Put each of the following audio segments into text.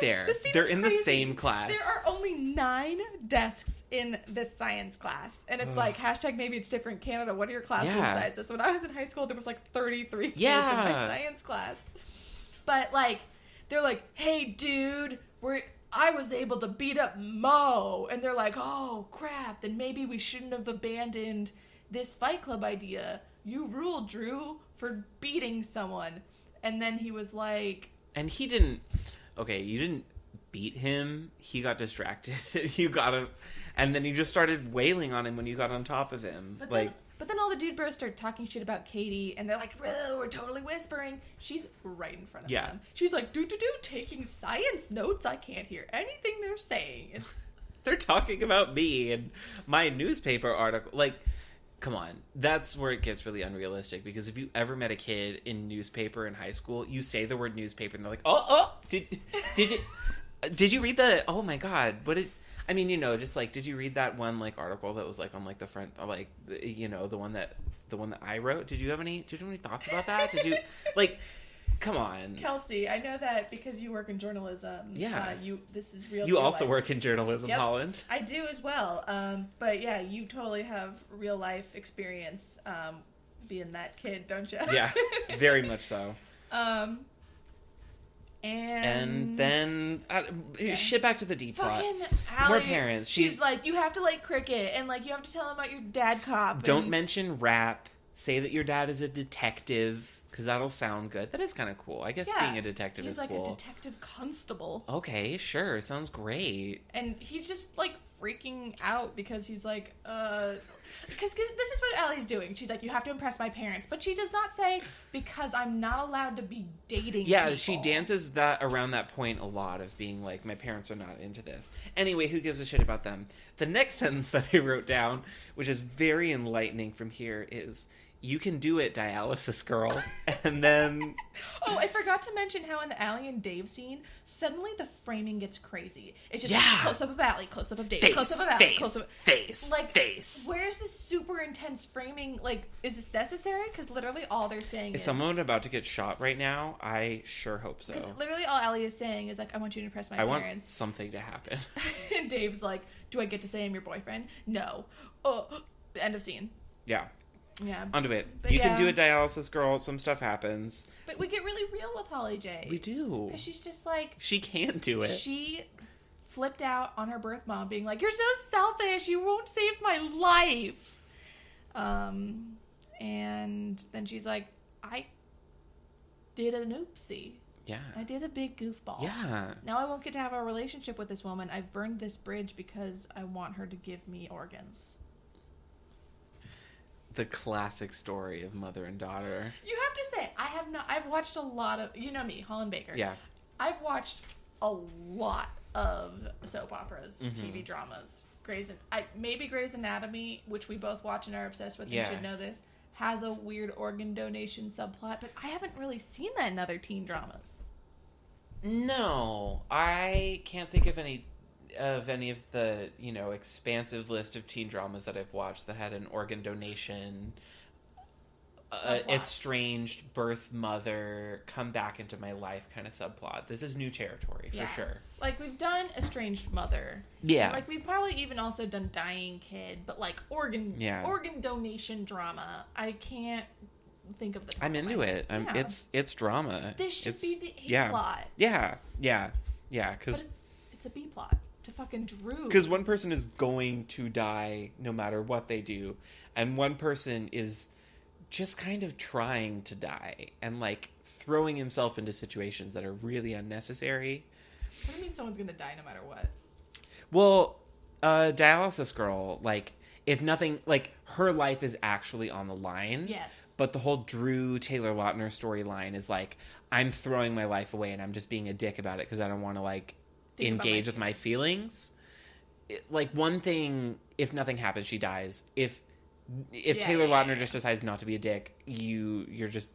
They're in the same class. There are only 9 desks in this science class. And it's like, hashtag maybe it's different Canada. What are your classroom sizes? So when I was in high school, there was like 33 kids in my science class. But like, they're like, hey, dude, I was able to beat up Mo. And they're like, oh, crap. Then maybe we shouldn't have abandoned this Fight Club idea. You ruled, Drew, for beating someone. And then he was like... And he didn't... Okay, you didn't beat him. He got distracted. You got him. And then you just started wailing on him when you got on top of him. But then all the dude bros start talking shit about Katie, and they're like, we're totally whispering. She's right in front of them. She's like, taking science notes. I can't hear anything they're saying. They're talking about me and my newspaper article. Like, come on. That's where it gets really unrealistic, because if you ever met a kid in newspaper in high school, you say the word newspaper, and they're like, did you read the, oh my God, I mean, just like, did you read that one like article that was like on like the front, like, the one that I wrote? Did you have any thoughts about that? Did you like, come on, Kelsey? I know that because you work in journalism. Yeah, this is real. You also work in journalism, yep, Holland. I do as well. But yeah, you totally have real life experience being that kid, don't you? Yeah, very much so. And then shit back to the deep plot. Alli, more parents. She's like, you have to like cricket, and like you have to tell him about your dad cop. Don't mention rap. Say that your dad is a detective, because that'll sound good. That is kind of cool. I guess being a detective is cool. He's like a detective constable. Okay, sure. Sounds great. And he's just like freaking out because he's like, because this is what Allie's doing. She's like, you have to impress my parents. But she does not say, because I'm not allowed to be dating people. She dances that around that point a lot of being like, my parents are not into this. Anyway, who gives a shit about them? The next sentence that I wrote down, which is very enlightening from here, is... You can do it, dialysis girl. And then... Oh, I forgot to mention how in the Alli and Dave scene, suddenly the framing gets crazy. It's just close-up of Alli, close-up of Dave, close-up of Alli, close-up of... Face, like, face. Where's this super intense framing? Like, is this necessary? Because literally all they're saying is... Is someone about to get shot right now? I sure hope so. Because literally all Alli is saying is like, I want you to impress my parents. I want something to happen. And Dave's like, do I get to say I'm your boyfriend? No. Oh, the end of scene. Yeah. Yeah. Onto it. But you can do a dialysis girl. Some stuff happens. But we get really real with Holly J. We do. Because she's just like... She can do it. She flipped out on her birth mom being like, you're so selfish. You won't save my life. And then she's like, I did an oopsie. Yeah. I did a big goofball. Yeah. Now I won't get to have a relationship with this woman. I've burned this bridge because I want her to give me organs. The classic story of mother and daughter. You have to say, I've watched a lot of, you know me, Holland Baker. Yeah. I've watched a lot of soap operas, TV dramas. Maybe Grey's Anatomy, which we both watch and are obsessed with and should know this, has a weird organ donation subplot, but I haven't really seen that in other teen dramas. No, I can't think of any of the, expansive list of teen dramas that I've watched that had an organ donation, estranged birth mother, come back into my life kind of subplot. This is new territory for sure. Like, we've done estranged mother. Yeah. Like, we've probably even also done dying kid, but like organ donation drama, I can't think of the top I'm into it. It's drama. This should be the A plot. Yeah. Because it's a B plot. To fucking Drew. Because one person is going to die no matter what they do, and one person is just kind of trying to die and like throwing himself into situations that are really unnecessary. What do you mean someone's gonna die no matter what? Well, dialysis girl, like, if nothing, like, her life is actually on the line. Yes. But the whole Drew Taylor Lautner storyline is like, I'm throwing my life away and I'm just being a dick about it because I don't want to like engage with my feelings. Like, one thing, if nothing happens, she dies. If Taylor Lautner just decides not to be a dick, you're just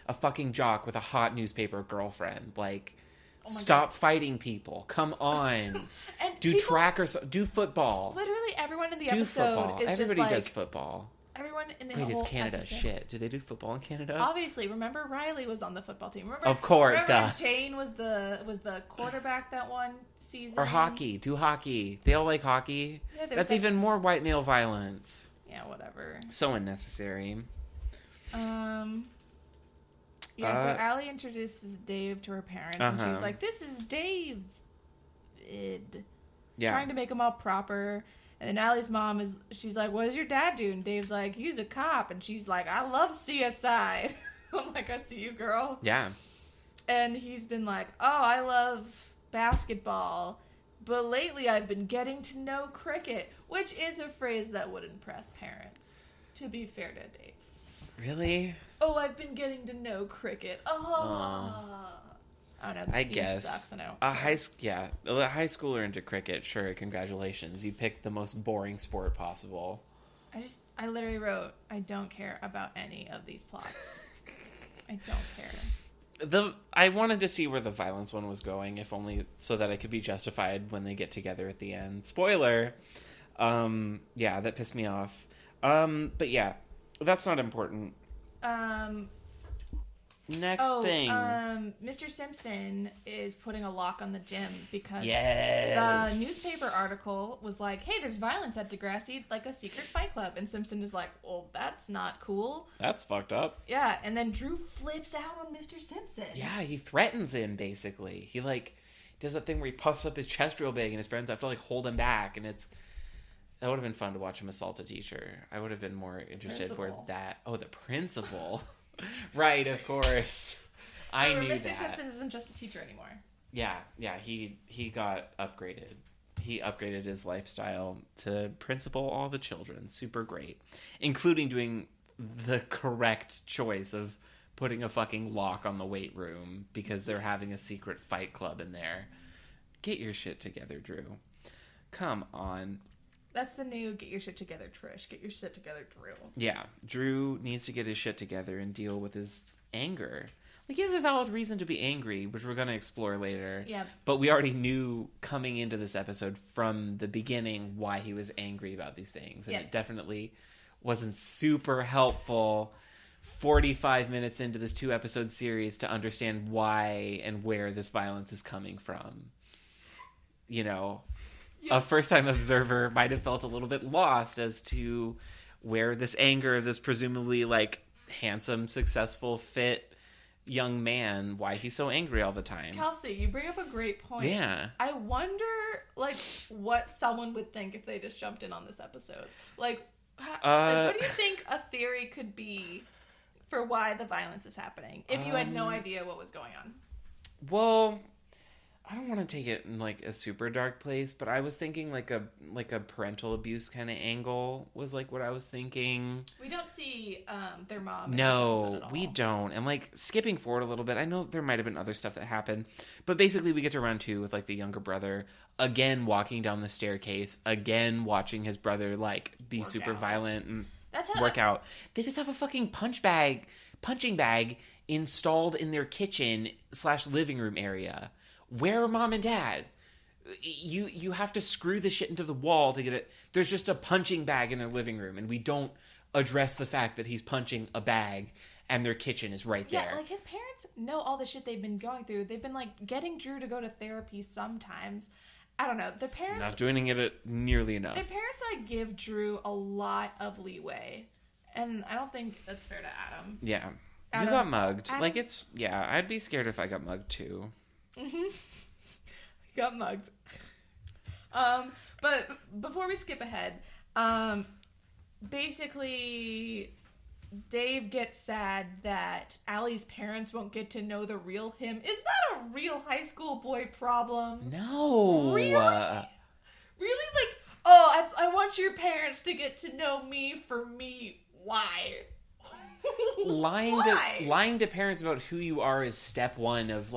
a fucking jock with a hot newspaper girlfriend. Like, stop fighting people. Come on. And do track or do football. Literally everyone in the episode football. is Everybody just like, does football. Everyone everyone in the whole Wait, is Canada episode. shit? Do they do football in Canada? Obviously, remember Riley was on the football team. Remember, of course, remember Jane was the quarterback that one season. Or hockey. Do hockey. They all like hockey. Yeah, that's even more white male violence. Yeah, whatever. So unnecessary. Yeah, so Alli introduces Dave to her parents, and she's like, "This is Dave." Yeah. Trying to make them all proper. And then Allie's mom she's like, "What does your dad do?" And Dave's like, "He's a cop." And she's like, "I love CSI." I'm like, "I see you, girl." Yeah. And he's been like, "Oh, I love basketball, but lately I've been getting to know cricket," which is a phrase that would impress parents, to be fair to Dave. Really? Oh, I've been getting to know cricket. Oh. I don't know. I guess. Sucks, and I don't a high schooler into cricket. Sure, congratulations. You picked the most boring sport possible. I literally wrote, I don't care about any of these plots. I don't care. I wanted to see where the violence one was going, if only so that it could be justified when they get together at the end. Spoiler. Yeah, that pissed me off. But yeah, that's not important. Next thing. Mr. Simpson is putting a lock on the gym because the newspaper article was like, "Hey, there's violence at Degrassi, like a secret fight club." And Simpson is like, "Well, that's not cool. That's fucked up." Yeah, and then Drew flips out on Mr. Simpson. Yeah, he threatens him, basically. He, does that thing where he puffs up his chest real big and his friends have to, hold him back, and that would have been fun to watch him assault a teacher. I would have been more interested where that... Oh, the principal. Right, of course. I knew Mr. that. Simpson isn't just a teacher anymore. Yeah, he got upgraded. He upgraded his lifestyle to principal all the children. Super great. Including doing the correct choice of putting a fucking lock on the weight room because they're having a secret fight club in there. Get your shit together, Drew. Come on. That's the new get your shit together, Trish. Get your shit together, Drew. Yeah, Drew needs to get his shit together and deal with his anger. He has a valid reason to be angry, which we're going to explore later. Yeah. But we already knew coming into this episode from the beginning why he was angry about these things. And it definitely wasn't super helpful 45 minutes into this 2-episode series to understand why and where this violence is coming from. A first-time observer might have felt a little bit lost as to where this anger of this presumably, handsome, successful, fit young man, why he's so angry all the time. Kelsey, you bring up a great point. Yeah. I wonder, what someone would think if they just jumped in on this episode. What do you think a theory could be for why the violence is happening if you had no idea what was going on? Well... I don't want to take it in a super dark place, but I was thinking like a parental abuse kind of angle was what I was thinking. We don't see their mom. No, we don't. And skipping forward a little bit, I know there might have been other stuff that happened, but basically we get to round 2 with the younger brother again walking down the staircase, again watching his brother be super violent and work out. They just have a fucking punching bag installed in their kitchen / living room area. Where are mom and dad? You have to screw the shit into the wall to get it. There's just a punching bag in their living room, and we don't address the fact that he's punching a bag and their kitchen is right there. Yeah, his parents know all the shit they've been going through. They've been getting Drew to go to therapy sometimes. I don't know. The parents not doing it nearly enough. Their parents give Drew a lot of leeway, and I don't think that's fair to Adam. Yeah, you got mugged. I'd be scared if I got mugged too. Mm-hmm. Got mugged. But before we skip ahead, basically Dave gets sad that Allie's parents won't get to know the real him. Is that a real high school boy problem? No. Really? Really? I want your parents to get to know me for me. Why? Lying to parents about who you are is step 1 of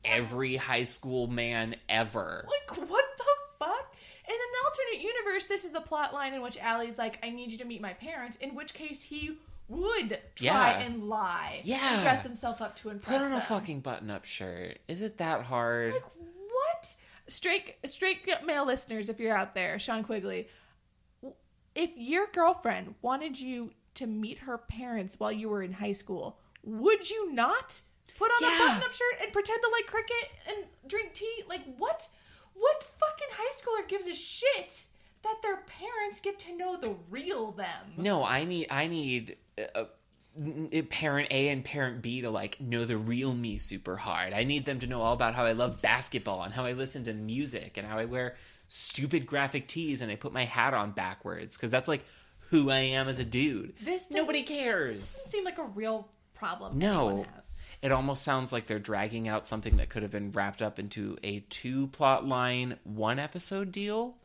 every high school man ever. What the fuck? In an alternate universe, this is the plot line in which Allie's I need you to meet my parents, in which case he would try and lie. Yeah. And dress himself up to impress them. Put on a fucking button-up shirt. Is it that hard? What? Straight male listeners, if you're out there, Sean Quigley, if your girlfriend wanted you to meet her parents while you were in high school, would you not put on a button-up shirt and pretend to like cricket and drink tea? Like, what fucking high schooler gives a shit that their parents get to know the real them? No, I need parent A and parent B to like know the real me super hard. I need them to know all about how I love basketball and how I listen to music and how I wear stupid graphic tees and I put my hat on backwards because that's like who I am as a dude. Nobody cares. This doesn't seem like a real problem. No. Anyone has. It almost sounds like they're dragging out something that could have been wrapped up into a 2-plot line, 1-episode deal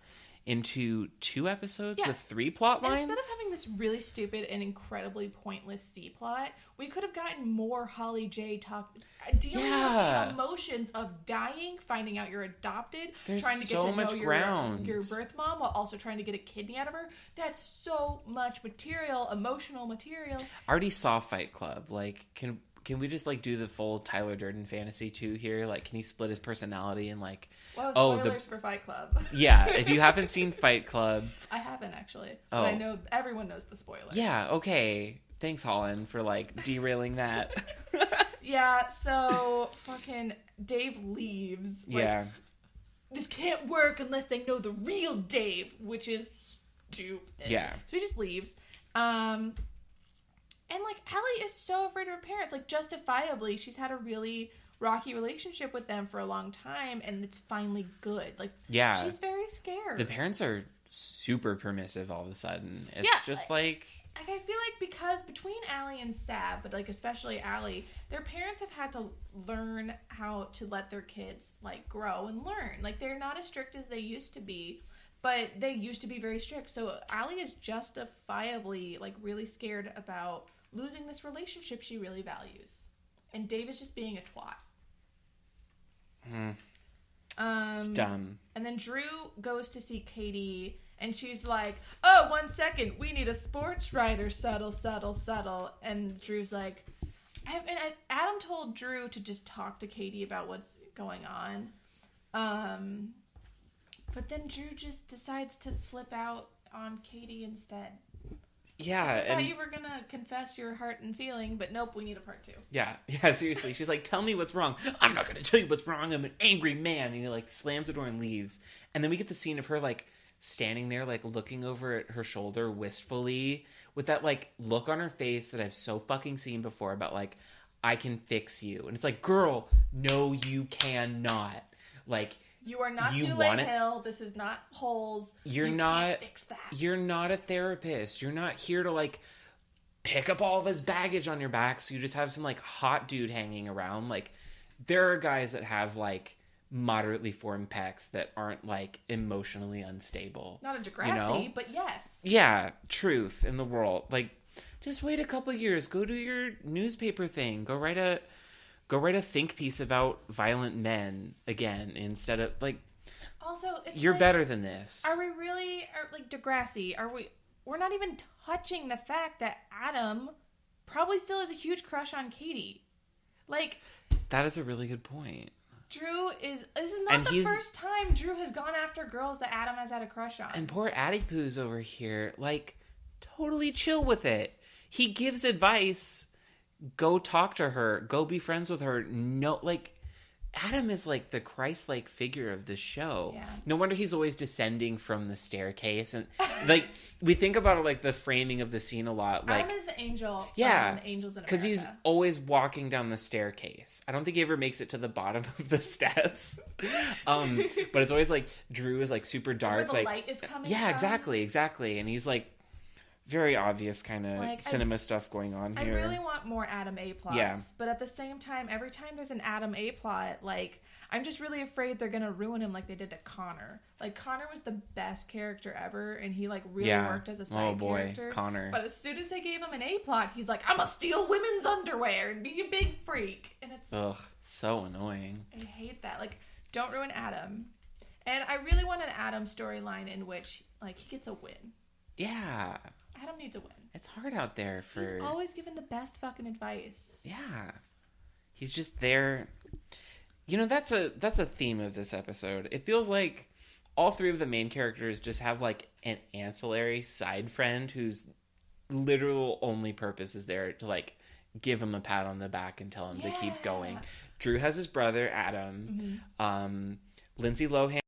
into 2 episodes with 3 plot lines. Instead of having this really stupid and incredibly pointless C plot, we could have gotten more Holly J dealing with the emotions of dying, finding out you're adopted, trying to get to know your birth mom while also trying to get a kidney out of her. That's so much material, emotional material. I already saw Fight Club. Like, can we just, like, do the full Tyler Durden fantasy, too, here? Like, can he split his personality and, like... Well, spoilers for Fight Club. Yeah, if you haven't seen Fight Club... I haven't, actually. But I know everyone knows the spoiler. Yeah, okay. Thanks, Holland, for, like, derailing that. Yeah, so fucking Dave leaves. Like, this can't work unless they know the real Dave, which is stupid. Yeah. So he just leaves. And, like, Alli is so afraid of her parents. Like, justifiably, she's had a really rocky relationship with them for a long time, and it's finally good. Like, she's very scared. The parents are super permissive all of a sudden. It's just like... I feel like because between Alli and Sav, but, like, especially Alli, their parents have had to learn how to let their kids, like, grow and learn. Like, they're not as strict as they used to be. But they used to be very strict. So Alli is justifiably, like, really scared about losing this relationship she really values. And Dave is just being a twat. It's dumb. And then Drew goes to see Katie, and she's like, oh, 1 second, we need a sports writer, subtle. And Drew's like... Adam told Drew to just talk to Katie about what's going on. But then Drew just decides to flip out on Katie instead. Yeah. I thought you were going to confess your heart and feeling, but nope, we need a part 2. Yeah, seriously. She's like, tell me what's wrong. I'm not going to tell you what's wrong. I'm an angry man. And he, like, slams the door and leaves. And then we get the scene of her, like, standing there, like, looking over at her shoulder wistfully with that, like, look on her face that I've so fucking seen before about, like, I can fix you. And it's like, girl, no, you cannot. Like... You are not Dule Hill. This is not holes. You can't fix that. You're not a therapist. You're not here to, like, pick up all of his baggage on your back so you just have some, like, hot dude hanging around. Like, there are guys that have, like, moderately formed pecs that aren't, like, emotionally unstable. Not a Degrassi, but yes. Yeah, truth in the world. Like, just wait a couple of years. Go do your newspaper thing. Go write a think piece about violent men again instead of, like... Also, it's you're like, better than this. Are we really... like, Degrassi, we're not even touching the fact that Adam probably still has a huge crush on Katie. Like... That is a really good point. This is not the first time Drew has gone after girls that Adam has had a crush on. And poor Adipoos over here, like, totally chill with it. He gives advice... Go talk to her. Go be friends with her. No, like, Adam is, like, the Christ-like figure of this show. Yeah. No wonder he's always descending from the staircase. And, like, we think about it, like, the framing of the scene a lot. Like, Adam is the angel from Angels in America. Because he's always walking down the staircase. I don't think he ever makes it to the bottom of the steps. But it's always, like, Drew is, like, super dark. Where the like, light is coming Yeah, from. exactly. And he's, like, very obvious kind of like, cinema stuff going on here. I really want more Adam A plots, but at the same time, every time there's an Adam A plot, like, I'm just really afraid they're gonna ruin him like they did to Connor. Like, Connor was the best character ever, and he, like, really worked as a side character. Connor. But as soon as they gave him an A plot, he's like, I'm gonna steal women's underwear and be a big freak. And it's... Ugh, so annoying. I hate that. Like, don't ruin Adam. And I really want an Adam storyline in which, like, he gets a win. Yeah. Adam needs a win. It's hard out there for... He's always given the best fucking advice. Yeah. He's just there. You know, that's a theme of this episode. It feels like all 3 of the main characters just have, like, an ancillary side friend who's literal only purpose is there to, like, give him a pat on the back and tell him to keep going. Drew has his brother, Adam. Lindsay Lohan